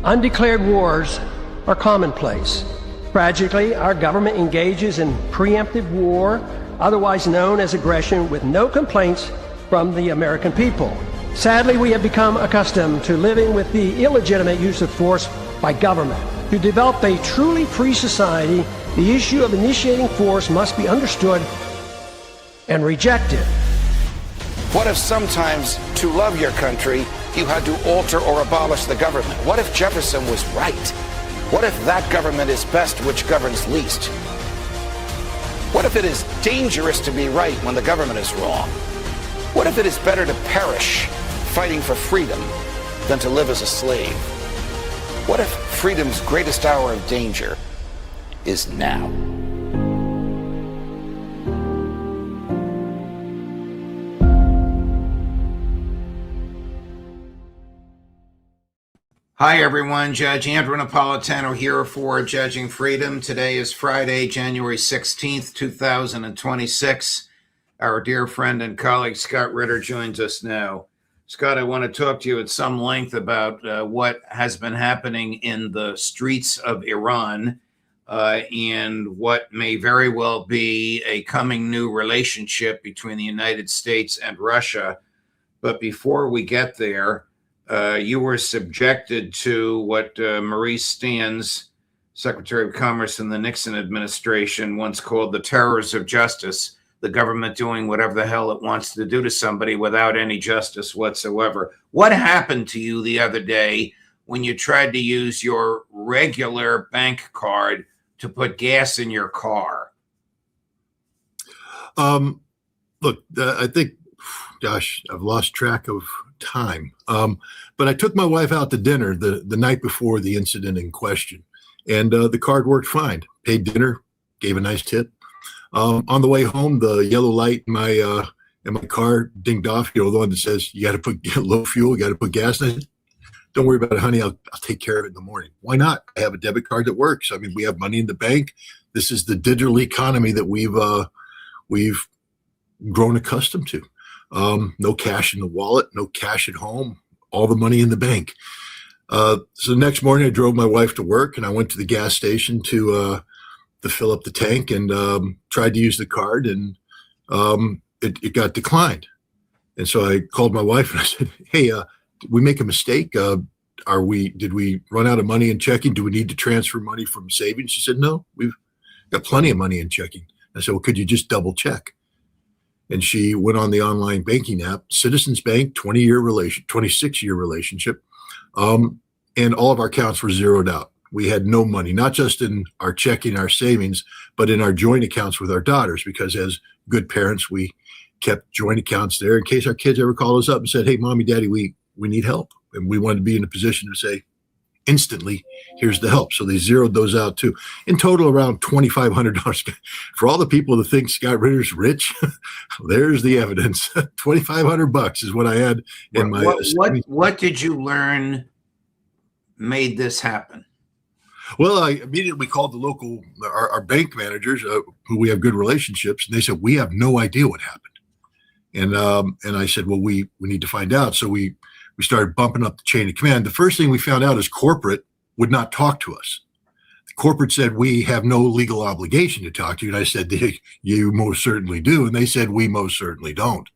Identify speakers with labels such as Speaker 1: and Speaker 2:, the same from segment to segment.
Speaker 1: Undeclared wars are commonplace. Tragically, our government engages in preemptive war, otherwise known as aggression, with no complaints from the American people. Sadly, we have become accustomed to living with the illegitimate use of force by government. To develop a truly free society, the issue of initiating force must be understood and rejected.
Speaker 2: What if sometimes, to love your country, you had to alter or abolish the government? What if Jefferson was right? What if that government is best which governs least? What if it is dangerous to be right when the government is wrong? What if it is better to perish fighting for freedom than to live as a slave? What if freedom's greatest hour of danger is now?
Speaker 3: Hi, everyone. Judge Andrew Napolitano here for Judging Freedom. Today is Friday, January 16th, 2026. Our dear friend and colleague Scott Ritter joins us now. Scott, I want to talk to you at some length about what has been happening in the streets of Iran and what may very well be a coming new relationship between the United States and Russia. But before we get there, you were subjected to what Maurice Stans, Secretary of Commerce in the Nixon administration, once called the terrors of justice, the government doing whatever the hell it wants to do to somebody without any justice whatsoever. What happened to you the other day when you tried to use your regular bank card to put gas in your car?
Speaker 4: Look, I think, gosh, I've lost track of time. But I took my wife out to dinner the night before the incident in question, and the card worked fine. Paid dinner, gave a nice tip. On the way home, the yellow light in my car dinged off. You know, the one that says you got to put low fuel, you got to put gas in it. Don't worry about it, honey. I'll take care of it in the morning. Why not? I have a debit card that works. I mean, we have money in the bank. This is the digital economy that we've grown accustomed to. No cash in the wallet, no cash at home, all the money in the bank. So the next morning I drove my wife to work and I went to the gas station to fill up the tank and tried to use the card, and it got declined. And so I called my wife and I said, hey, did we make a mistake? Did we run out of money in checking? Do we need to transfer money from savings? She said, no, we've got plenty of money in checking. I said, well, could you just double check? And she went on the online banking app, Citizens Bank, 26-year relationship. And all of our accounts were zeroed out. We had no money, not just in our checking, our savings, but in our joint accounts with our daughters, because as good parents, we kept joint accounts there in case our kids ever called us up and said, hey, mommy, daddy, we need help. And we wanted to be in a position to say, instantly, here's the help. So they zeroed those out too. In total, around $2,500. For all the people that think Scott Ritter's rich, there's the evidence. $2,500 is what I had in my.
Speaker 3: What did you learn made this happen?
Speaker 4: Well, I immediately called the local, our bank managers, who we have good relationships, and they said, we have no idea what happened. And I said, well, we need to find out. So we started bumping up the chain of command. The first thing we found out is corporate would not talk to us. The corporate said, we have no legal obligation to talk to you. And I said, you most certainly do. And they said, we most certainly don't.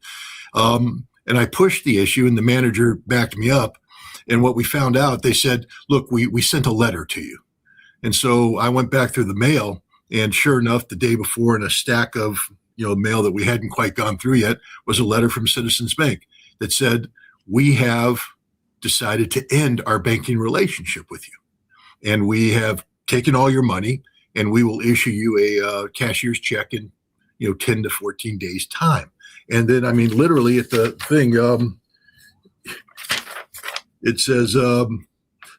Speaker 4: And I pushed the issue, and the manager backed me up. And what we found out, they said, look, we sent a letter to you. And so I went back through the mail, and sure enough, the day before, in a stack of mail that we hadn't quite gone through yet, was a letter from Citizens Bank that said, we have decided to end our banking relationship with you. And we have taken all your money, and we will issue you a cashier's check in 10 to 14 days time. And then, I mean, literally at the thing, it says,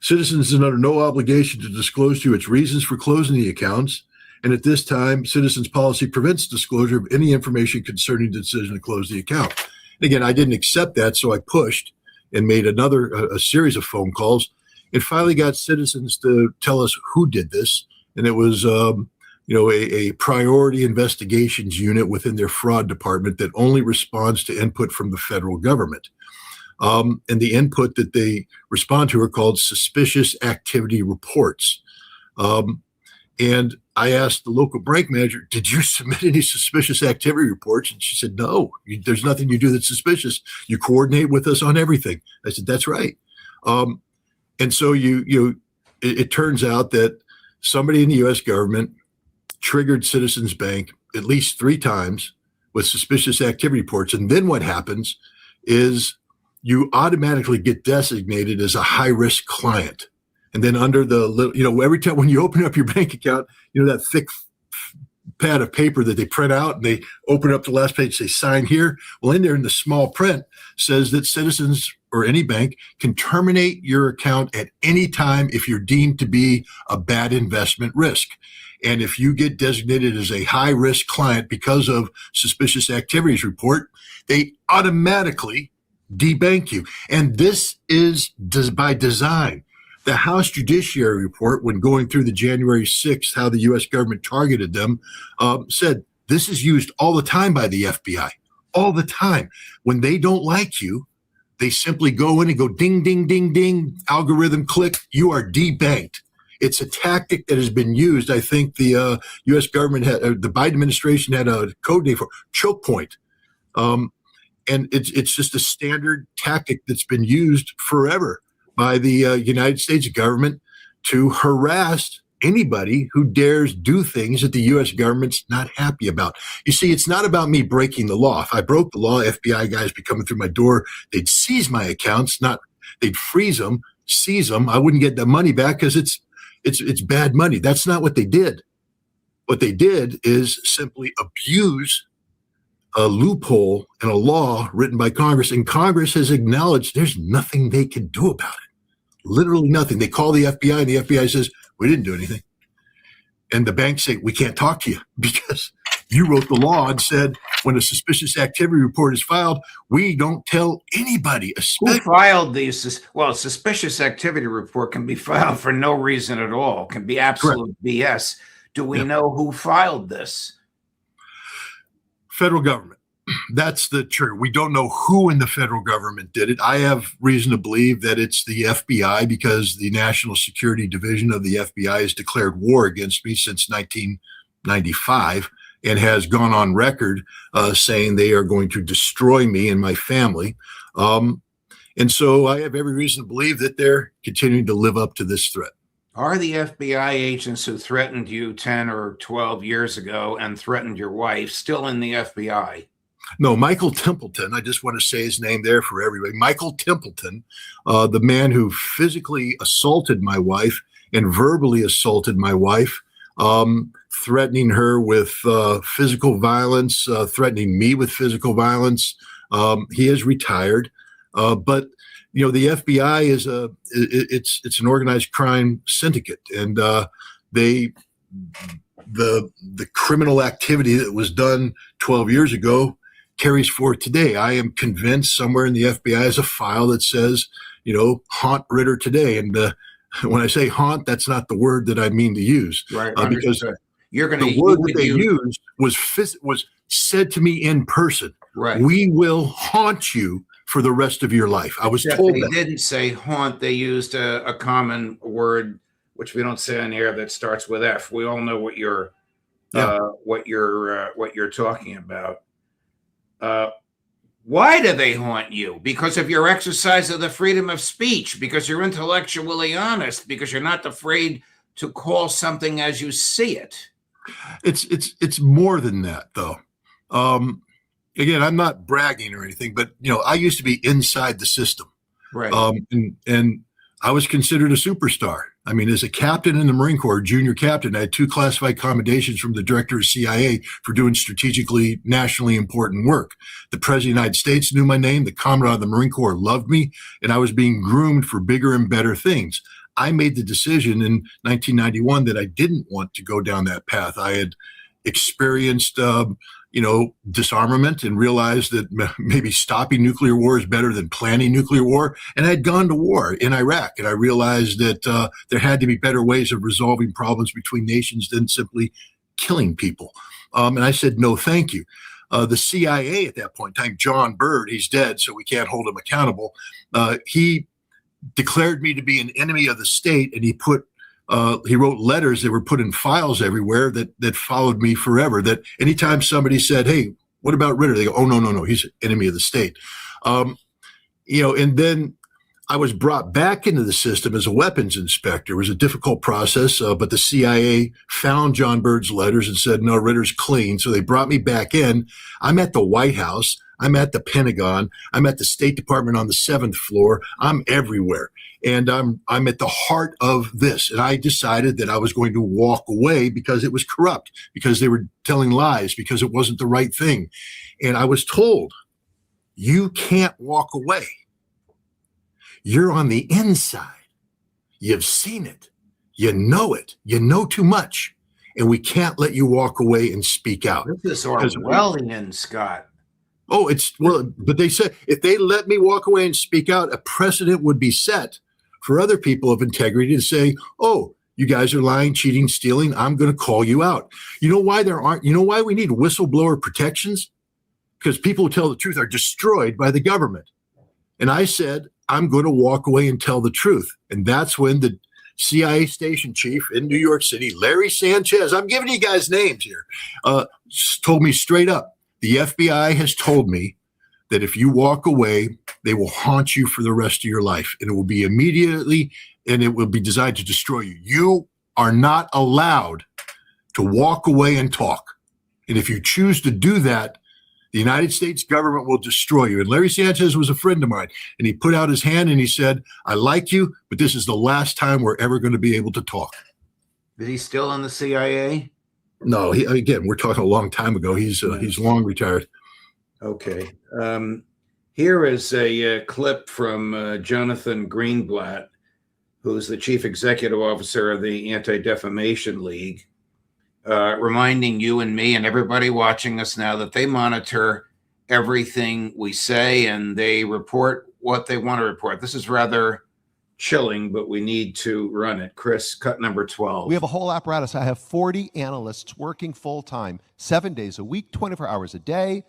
Speaker 4: Citizens is under no obligation to disclose to you its reasons for closing the accounts. And at this time, Citizens policy prevents disclosure of any information concerning the decision to close the account. And again, I didn't accept that, so I pushed and made a series of phone calls, and finally got Citizens to tell us who did this. And it was, a priority investigations unit within their fraud department that only responds to input from the federal government. And the input that they respond to are called suspicious activity reports. And I asked the local branch manager, did you submit any suspicious activity reports? And she said, no, there's nothing you do that's suspicious. You coordinate with us on everything. I said, that's right. And so it turns out that somebody in the U.S. government triggered Citizens Bank at least 3 times with suspicious activity reports. And then what happens is you automatically get designated as a high-risk client. And then under the, every time when you open up your bank account, that thick pad of paper that they print out and they open up the last page, they sign here. Well, in there in the small print says that Citizens or any bank can terminate your account at any time if you're deemed to be a bad investment risk. And if you get designated as a high risk client because of suspicious activities report, they automatically debank you. And this is by design. The House Judiciary Report, when going through the January 6th, how the U.S. government targeted them, said this is used all the time by the FBI, all the time. When they don't like you, they simply go in and go ding, ding, ding, ding, algorithm click, you are debanked. It's a tactic that has been used. I think the U.S. government the Biden administration had a code name for choke point. And it's just a standard tactic that's been used forever by the United States government to harass anybody who dares do things that the U.S. government's not happy about. You see, it's not about me breaking the law. If I broke the law, FBI guys be coming through my door, they'd seize my accounts, they'd freeze them, seize them. I wouldn't get the money back because it's bad money. That's not what they did. What they did is simply abuse a loophole in a law written by Congress, and Congress has acknowledged there's nothing they can do about it. Literally nothing. They call the FBI and the FBI says, we didn't do anything. And the banks say, we can't talk to you because you wrote the law and said when a suspicious activity report is filed, we don't tell anybody.
Speaker 3: Who filed these? Well, suspicious activity report can be filed for no reason at all. Can be absolute Correct. BS. Do we know who filed this?
Speaker 4: Federal government. That's the truth. We don't know who in the federal government did it. I have reason to believe that it's the FBI because the National Security Division of the FBI has declared war against me since 1995 and has gone on record saying they are going to destroy me and my family. And so I have every reason to believe that they're continuing to live up to this threat.
Speaker 3: Are the FBI agents who threatened you 10 or 12 years ago and threatened your wife still in the FBI?
Speaker 4: No, Michael Templeton, I just want to say his name there for everybody. Michael Templeton, the man who physically assaulted my wife and verbally assaulted my wife, threatening her with physical violence, threatening me with physical violence. He is retired. But, the FBI is it's an organized crime syndicate, and the criminal activity that was done 12 years ago carries forward today. I am convinced somewhere in the FBI is a file that says, haunt Ritter today. And when I say haunt, that's not the word that I mean to use.
Speaker 3: Right.
Speaker 4: Because the word that they used was said to me in person.
Speaker 3: Right.
Speaker 4: We will haunt you for the rest of your life. I was told
Speaker 3: they
Speaker 4: that.
Speaker 3: Didn't say haunt. They used a common word, which we don't say on here, that starts with F. We all know what you're talking about. Why do they haunt you? Because of your exercise of the freedom of speech, because you're intellectually honest, because you're not afraid to call something as you see it.
Speaker 4: It's more than that, though. Again, I'm not bragging or anything, but I used to be inside the system,
Speaker 3: right?
Speaker 4: And I was considered a superstar. I mean, as a captain in the Marine Corps, junior captain, I had 2 classified commendations from the director of CIA for doing strategically, nationally important work. The President of the United States knew my name. The Commandant of the Marine Corps loved me, and I was being groomed for bigger and better things. I made the decision in 1991 that I didn't want to go down that path. I had experienced disarmament and realized that maybe stopping nuclear war is better than planning nuclear war. And I'd gone to war in Iraq, and I realized that there had to be better ways of resolving problems between nations than simply killing people. And I said, no, thank you. The CIA at that point in time, John Byrd, he's dead, so we can't hold him accountable. He declared me to be an enemy of the state, and he wrote letters that were put in files everywhere that followed me forever. That anytime somebody said, "Hey, what about Ritter?" They go, "Oh, no, he's an enemy of the state." And then I was brought back into the system as a weapons inspector. It was a difficult process, but the CIA found John Byrd's letters and said, "No, Ritter's clean." So they brought me back in. I'm at the White House. I'm at the Pentagon. I'm at the State Department on the 7th floor. I'm everywhere. And I'm at the heart of this. And I decided that I was going to walk away because it was corrupt, because they were telling lies, because it wasn't the right thing. And I was told, you can't walk away. You're on the inside. You've seen it. You know it. You know too much. And we can't let you walk away and speak out.
Speaker 3: This is Orwellian, Scott.
Speaker 4: Oh, but they said if they let me walk away and speak out, a precedent would be set for other people of integrity to say, "Oh, you guys are lying, cheating, stealing. I'm going to call you out." You know why we need whistleblower protections? Because people who tell the truth are destroyed by the government. And I said, I'm going to walk away and tell the truth. And that's when the CIA station chief in New York City, Larry Sanchez, I'm giving you guys names here, told me straight up, the FBI has told me that if you walk away, they will haunt you for the rest of your life. And it will be immediately, and it will be designed to destroy you. You are not allowed to walk away and talk. And if you choose to do that, the United States government will destroy you. And Larry Sanchez was a friend of mine. And he put out his hand and he said, "I like you, but this is the last time we're ever going to be able to talk."
Speaker 3: Is he still in the CIA?
Speaker 4: No, again, we're talking a long time ago. He's long retired.
Speaker 3: Okay. Here is a clip from Jonathan Greenblatt, who's the chief executive officer of the Anti-Defamation League, reminding you and me and everybody watching us now that they monitor everything we say and they report what they want to report. This is rather chilling, but we need to run it. Chris, cut number 12.
Speaker 5: We have a whole apparatus. I have 40 analysts working full-time, 7 days a week, 24 hours a day,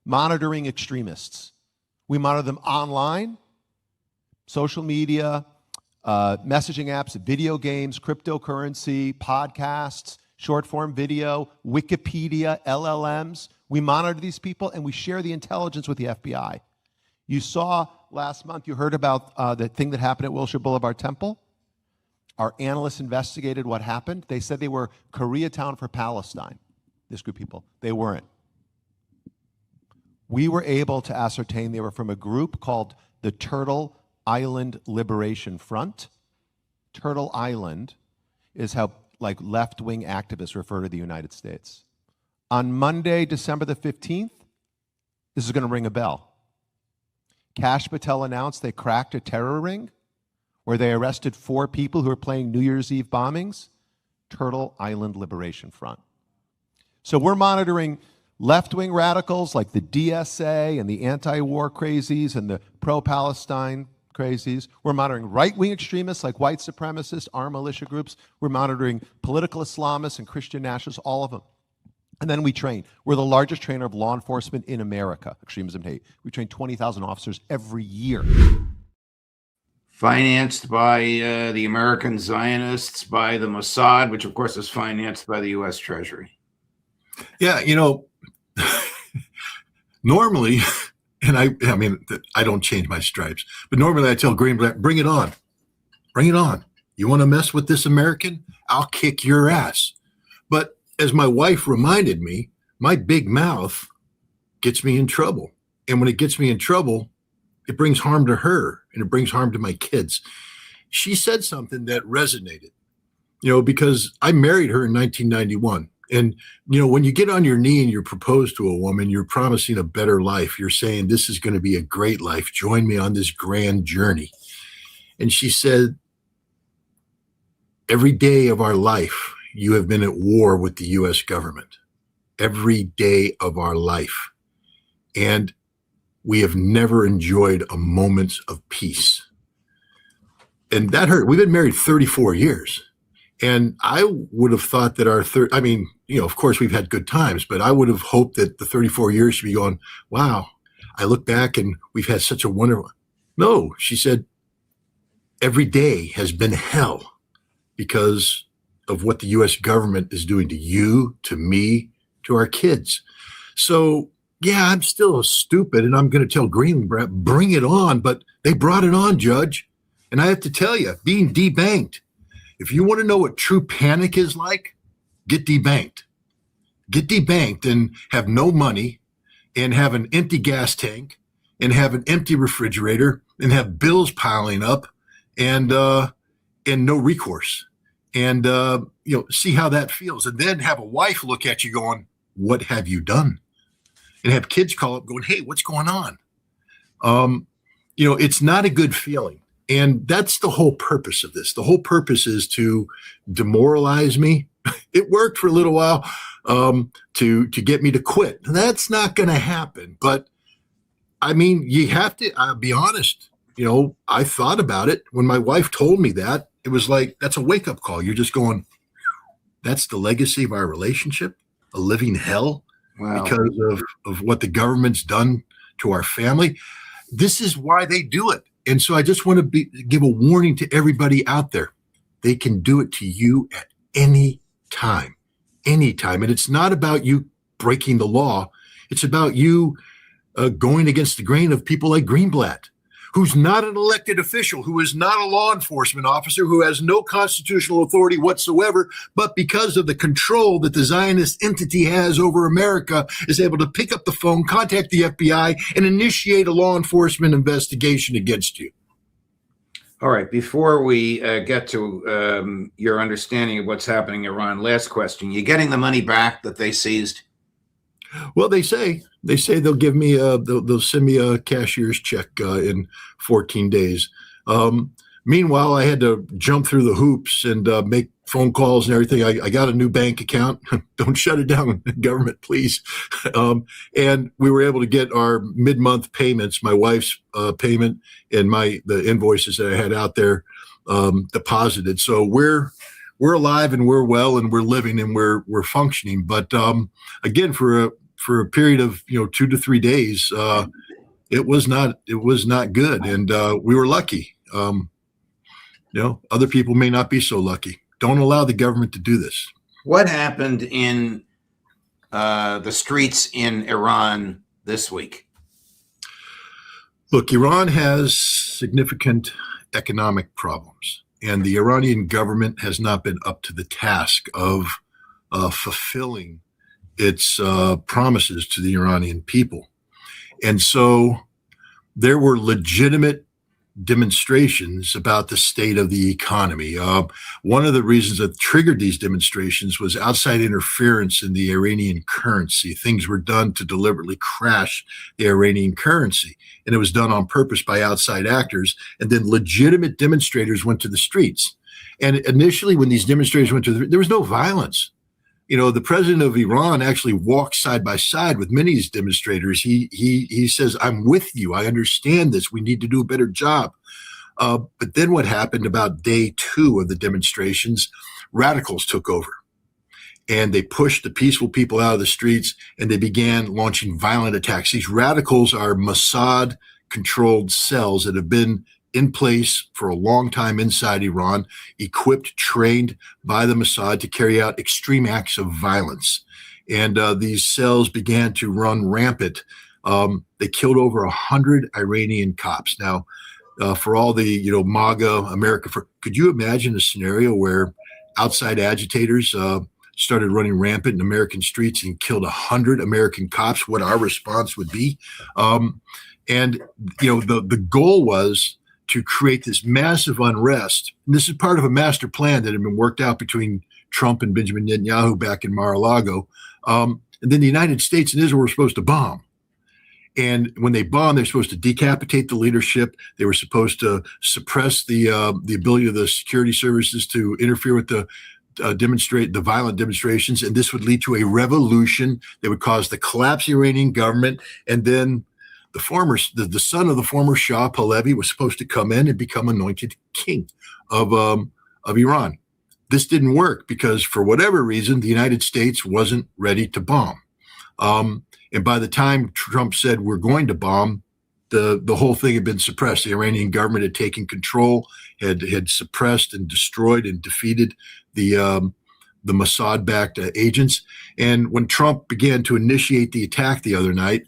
Speaker 5: monitoring extremists. We monitor them online, social media, messaging apps, video games, cryptocurrency, podcasts, short-form video, Wikipedia, LLMs. We monitor these people, and we share the intelligence with the FBI. You saw last month, you heard about the thing that happened at Wilshire Boulevard Temple. Our analysts investigated what happened. They said they were Koreatown for Palestine, this group of people. They weren't. We were able to ascertain they were from a group called the Turtle Island Liberation Front. Turtle Island is how left-wing activists refer to the United States. On Monday, December the 15th, this is going to ring a bell. Kash Patel announced they cracked a terror ring where they arrested 4 people who were planning New Year's Eve bombings. Turtle Island Liberation Front. So we're monitoring left-wing radicals like the DSA and the anti-war crazies and the pro-Palestine crazies. We're monitoring right-wing extremists like white supremacists, armed militia groups. We're monitoring political Islamists and Christian nationalists, all of them. And then we train. We're the largest trainer of law enforcement in America, extremism and hate. We train 20,000 officers every year.
Speaker 3: Financed by the American Zionists, by the Mossad, which of course is financed by the U.S. Treasury.
Speaker 4: Yeah, normally, and I mean, I don't change my stripes, but normally I tell Greenblatt, bring it on. Bring it on. You want to mess with this American? I'll kick your ass. But as my wife reminded me, my big mouth gets me in trouble. And when it gets me in trouble, it brings harm to her and it brings harm to my kids. She said something that resonated, because I married her in 1991. And, when you get on your knee and you propose to a woman, you're promising a better life. You're saying, this is going to be a great life. Join me on this grand journey. And she said, every day of our life, you have been at war with the U.S. government. Every day of our life. And we have never enjoyed a moment of peace. And that hurt. We've been married 34 years. And I would have thought that of course, we've had good times, but I would have hoped that the 34 years should be going, wow, I look back and we've had such a wonderful. No, she said, every day has been hell because of what the U.S. government is doing to you, to me, to our kids. So, yeah, I'm still stupid, and I'm going to tell Greenblatt, bring it on, but they brought it on, Judge. And I have to tell you, being debanked, if you want to know what true panic is like, get debanked. Get debanked and have no money and have an empty gas tank and have an empty refrigerator and have bills piling up and no recourse. And, see how that feels. And then have a wife look at you going, what have you done? And have kids call up going, hey, what's going on? It's not a good feeling. And that's the whole purpose of this. The whole purpose is to demoralize me. It worked for a little while to get me to quit. That's not going to happen. But I mean, you have to, I'll be honest. I thought about it when my wife told me that. It was like, that's a wake-up call. You're just going, that's the legacy of our relationship, a living hell. Wow. Because of what the government's done to our family. This is why they do it. And so I just want to give a warning to everybody out there. They can do it to you at any time. And it's not about you breaking the law. It's about you going against the grain of people like Greenblatt, who's not an elected official, who is not a law enforcement officer, who has no constitutional authority whatsoever, but because of the control that the Zionist entity has over America, is able to pick up the phone, contact the FBI, and initiate a law enforcement investigation against you.
Speaker 3: All right. Before we get to your understanding of what's happening in Iran, last question. You getting the money back that they seized?
Speaker 4: Well, they say they'll give me they'll send me a cashier's check in 14 days. Meanwhile, I had to jump through the hoops and make phone calls and everything. I got a new bank account. Don't shut it down, government, please. And we were able to get our mid-month payments, my wife's payment and the invoices that I had out there deposited. So we're alive and we're well and we're living and we're functioning. But again, for a period of 2 to 3 days, it was not good, and we were lucky. Other people may not be so lucky. Don't allow the government to do this.
Speaker 3: What happened in the streets in Iran this week?
Speaker 4: Look, Iran has significant economic problems, and the Iranian government has not been up to the task of fulfilling its promises to the Iranian people. And so there were legitimate demonstrations about the state of the economy. One of the reasons that triggered these demonstrations was outside interference in the Iranian currency. Things were done to deliberately crash the Iranian currency, and it was done on purpose by outside actors. And then legitimate demonstrators went to the streets. And initially, when these demonstrators went there was no violence. The president of Iran actually walked side by side with many of these demonstrators. He says, I'm with you. I understand this. We need to do a better job. But then what happened about day 2 of the demonstrations, radicals took over. And they pushed the peaceful people out of the streets, and they began launching violent attacks. These radicals are Mossad-controlled cells that have been in place for a long time inside Iran, equipped, trained by the Mossad to carry out extreme acts of violence. And these cells began to run rampant. They killed over 100 Iranian cops. Now, for all the, MAGA, America, could you imagine a scenario where outside agitators started running rampant in American streets and killed 100 American cops, what our response would be? The goal was to create this massive unrest. And this is part of a master plan that had been worked out between Trump and Benjamin Netanyahu back in Mar-a-Lago. And then the United States and Israel were supposed to bomb. And when they bombed, they're supposed to decapitate the leadership. They were supposed to suppress the ability of the security services to interfere with the violent demonstrations. And this would lead to a revolution that would cause the collapse of the Iranian government. And then the son of the former Shah Pahlavi was supposed to come in and become anointed king of Iran. this didn't work because for whatever reason, the United States wasn't ready to bomb. And by the time Trump said we're going to bomb, the whole thing had been suppressed. The Iranian government had taken control, had suppressed and destroyed and defeated the Mossad-backed agents. And when Trump began to initiate the attack the other night,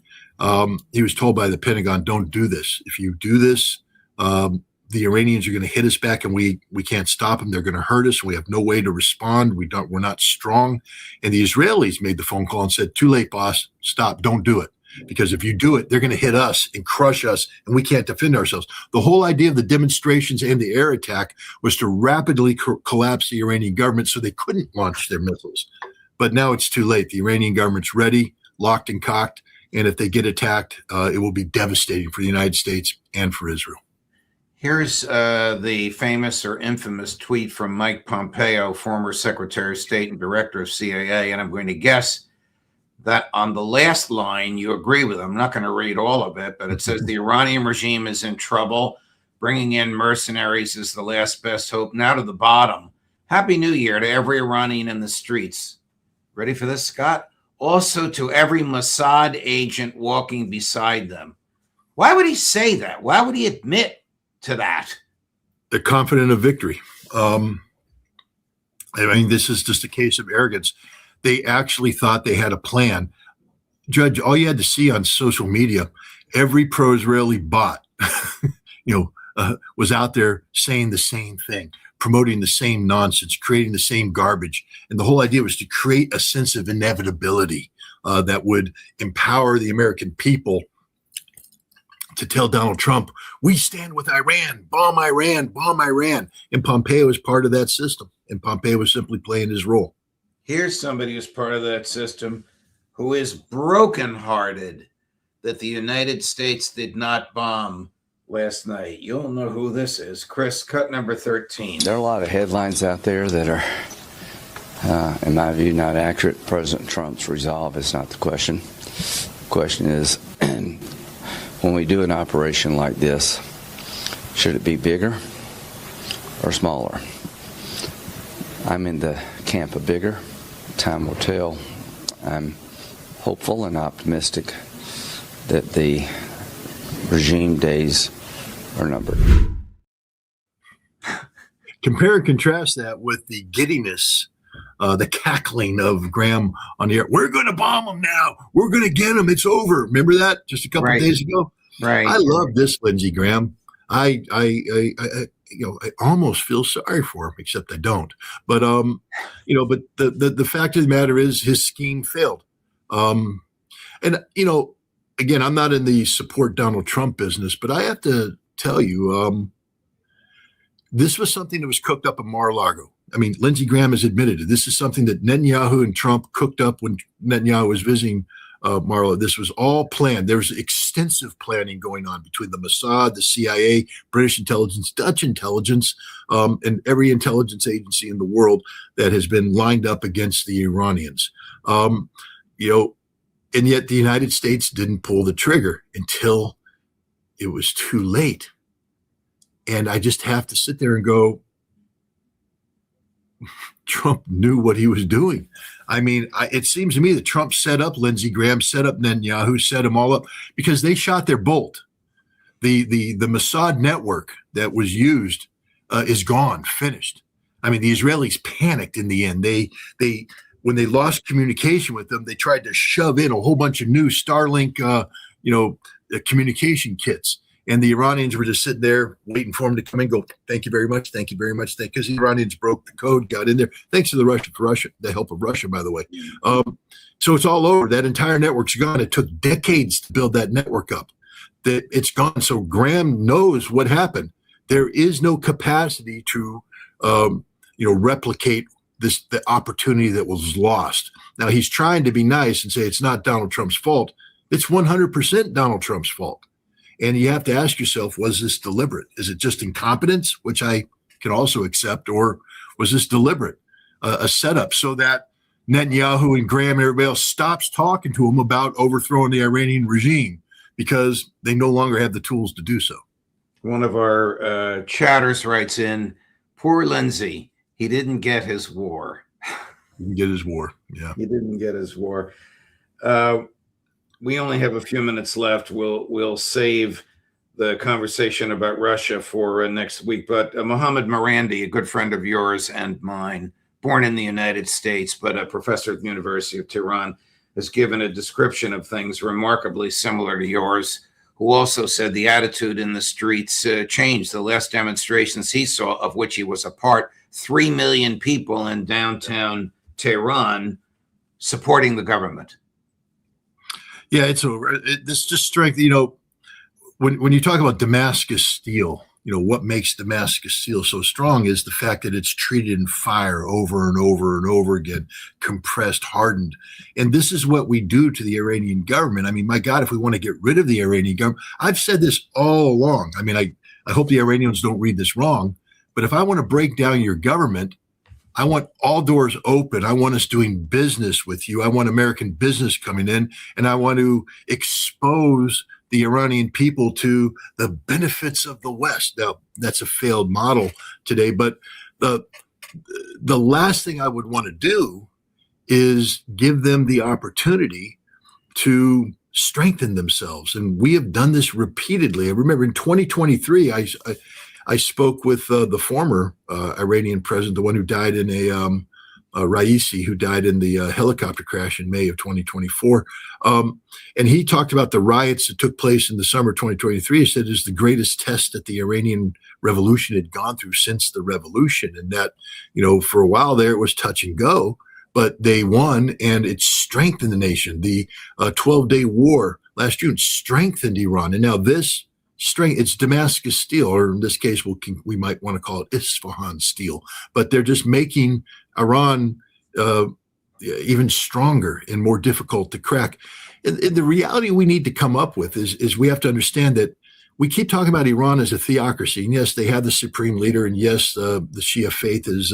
Speaker 4: he was told by the Pentagon, don't do this. If you do this, the Iranians are going to hit us back, and we can't stop them. They're going to hurt us. We have no way to respond. We're not strong. And the Israelis made the phone call and said, too late, boss. Stop. Don't do it. Because if you do it, they're going to hit us and crush us, and we can't defend ourselves. The whole idea of the demonstrations and the air attack was to rapidly collapse the Iranian government so they couldn't launch their missiles. But now it's too late. The Iranian government's ready, locked and cocked, and if they get attacked, it will be devastating for the United States and for Israel.
Speaker 3: Here's the famous or infamous tweet from Mike Pompeo, former Secretary of State and Director of CIA, and I'm going to guess that on the last line you agree with him. I'm not going to read all of it, but it says the Iranian regime is in trouble. Bringing in mercenaries is the last best hope. Now to the bottom. Happy New Year to every Iranian in the streets. Ready for this, Scott? Also to every Mossad agent walking beside them. Why would he say that? Why would he admit to that?
Speaker 4: They're confident of victory. I mean, this is just a case of arrogance. They actually thought they had a plan. Judge, all you had to see on social media, every pro-Israeli bot, was out there saying the same thing, promoting the same nonsense, creating the same garbage. And the whole idea was to create a sense of inevitability that would empower the American people to tell Donald Trump, we stand with Iran, bomb Iran, bomb Iran. And Pompeo is part of that system. And Pompeo was simply playing his role.
Speaker 3: Here's somebody who's part of that system who is brokenhearted that the United States did not bomb last night. You'll know who this is. Chris, cut number 13.
Speaker 6: There are a lot of headlines out there that are, in my view, not accurate. President Trump's resolve is not the question. The question is, when we do an operation like this, should it be bigger or smaller? I'm in the camp of bigger. Time will tell. I'm hopeful and optimistic that the regime days are numbered.
Speaker 4: Compare and contrast that with the giddiness, the cackling of Graham on the air. We're going to bomb them now. We're going to get them. It's over. Remember that just a couple of days ago?
Speaker 3: Right.
Speaker 4: I love this, Lindsey Graham. I almost feel sorry for him, except I don't. But but the fact of the matter is his scheme failed. And again, I'm not in the support Donald Trump business, but I have to tell you, this was something that was cooked up in Mar-a-Lago. I mean, Lindsey Graham has admitted it. This is something that Netanyahu and Trump cooked up when Netanyahu was visiting Mar-a-Lago. This was all planned. There was extensive planning going on between the Mossad, the CIA, British intelligence, Dutch intelligence, and every intelligence agency in the world that has been lined up against the Iranians. And yet the United States didn't pull the trigger until it was too late. And I just have to sit there and go, Trump knew what he was doing. I mean, it seems to me that Trump set up Lindsey Graham, set up Netanyahu, set them all up because they shot their bolt. The Mossad network that was used is gone, finished. I mean, the Israelis panicked in the end. They when they lost communication with them, they tried to shove in a whole bunch of new Starlink, communication kits. And the Iranians were just sitting there waiting for them to come in and go, thank you very much, thank you very much. Because the Iranians broke the code, got in there. Thanks to the help of Russia, by the way. So it's all over. That entire network's gone. It took decades to build that network up. That it's gone. So Graham knows what happened. There is no capacity to, replicate the opportunity that was lost. Now he's trying to be nice and say it's not Donald Trump's fault. It's 100% Donald Trump's fault. And you have to ask yourself, was this deliberate? Is it just incompetence, which I can also accept, or was this deliberate, a setup so that Netanyahu and Graham and everybody else stops talking to him about overthrowing the Iranian regime because they no longer have the tools to do so?
Speaker 3: One of our chatters writes in, poor Lindsey. He didn't get his war.
Speaker 4: He didn't get his war. Yeah.
Speaker 3: He didn't get his war. We only have a few minutes left. We'll save the conversation about Russia for next week. But Mohammed Marandi, a good friend of yours and mine, born in the United States, but a professor at the University of Tehran, has given a description of things remarkably similar to yours, who also said the attitude in the streets changed. The last demonstrations he saw, of which he was a part, 3 million people in downtown Tehran supporting the government.
Speaker 4: Yeah, this just strength. When you talk about Damascus steel, what makes Damascus steel so strong is the fact that it's treated in fire over and over and over again, compressed, hardened. And this is what we do to the Iranian government. I mean, my God, if we want to get rid of the Iranian government, I've said this all along. I mean, I hope the Iranians don't read this wrong, but if I want to break down your government, I want all doors open. I want us doing business with you. I want American business coming in, and I want to expose the Iranian people to the benefits of the West. Now, that's a failed model today, but the last thing I would want to do is give them the opportunity to strengthen themselves. And we have done this repeatedly. I remember in 2023, I spoke with the former Iranian president, the one who died in Raisi, who died in the helicopter crash in May of 2024. And he talked about the riots that took place in the summer of 2023. He said it's the greatest test that the Iranian revolution had gone through since the revolution. And that, for a while there, it was touch and go, but they won and it strengthened the nation. The 12-day war last June strengthened Iran. And now this strength, it's Damascus steel, or in this case, we might want to call it Isfahan steel, but they're just making Iran even stronger and more difficult to crack. And the reality we need to come up with is we have to understand that we keep talking about Iran as a theocracy. And yes, they have the supreme leader, and yes, the Shia faith is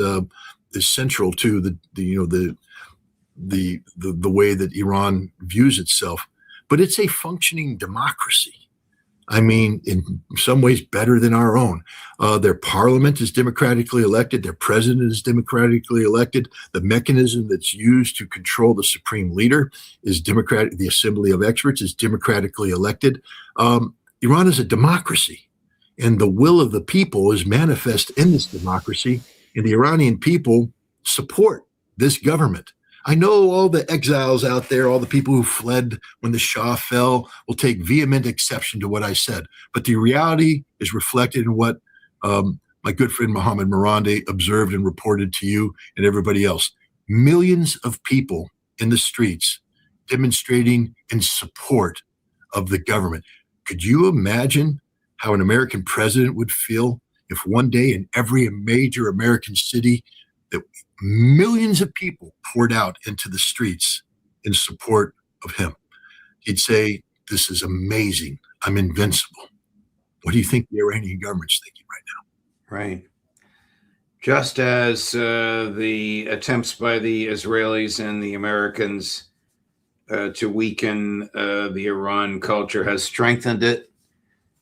Speaker 4: central to the way that Iran views itself. But it's a functioning democracy. I mean, in some ways better than our own. Their parliament is democratically elected. Their president is democratically elected. The mechanism that's used to control the supreme leader is democratic. The assembly of experts is democratically elected. Iran is a democracy, and the will of the people is manifest in this democracy, and the Iranian people support this government. I know all the exiles out there, all the people who fled when the Shah fell, will take vehement exception to what I said. But the reality is reflected in what my good friend Mohammed Marandi observed and reported to you and everybody else. Millions of people in the streets demonstrating in support of the government. Could you imagine how an American president would feel if one day in every major American city that millions of people poured out into the streets in support of him? He'd say, "This is amazing. I'm invincible." What do you think the Iranian government's thinking right now?
Speaker 3: Right. Just as the attempts by the Israelis and the Americans to weaken the Iran culture has strengthened it,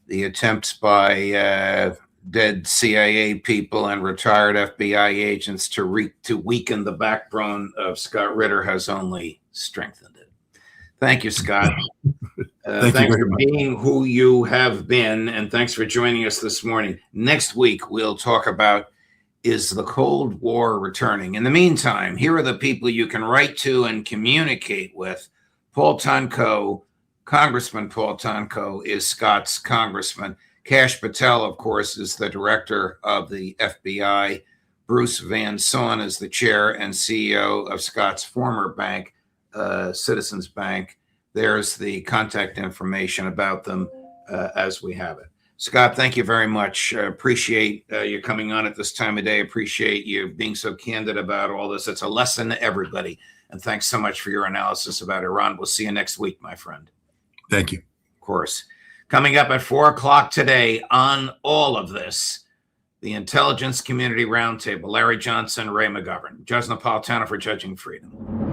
Speaker 3: the attempts by dead CIA people and retired FBI agents to weaken the backbone of Scott Ritter has only strengthened it. Thank you, Scott. Thanks for being who you have been, and thanks for joining us this morning. Next week, we'll talk about, is the Cold War returning? In the meantime, here are the people you can write to and communicate with. Paul Tonko, Congressman Paul Tonko, is Scott's congressman. Kash Patel, of course, is the director of the FBI. Bruce Van Saun is the chair and CEO of Scott's former bank, Citizens Bank. There's the contact information about them as we have it. Scott, thank you very much. Appreciate you coming on at this time of day. Appreciate you being so candid about all this. It's a lesson to everybody. And thanks so much for your analysis about Iran. We'll see you next week, my friend.
Speaker 4: Thank you.
Speaker 3: Of course. Coming up at 4 o'clock today on all of this, the Intelligence Community Roundtable. Larry Johnson, Ray McGovern. Judge Napolitano for Judging Freedom.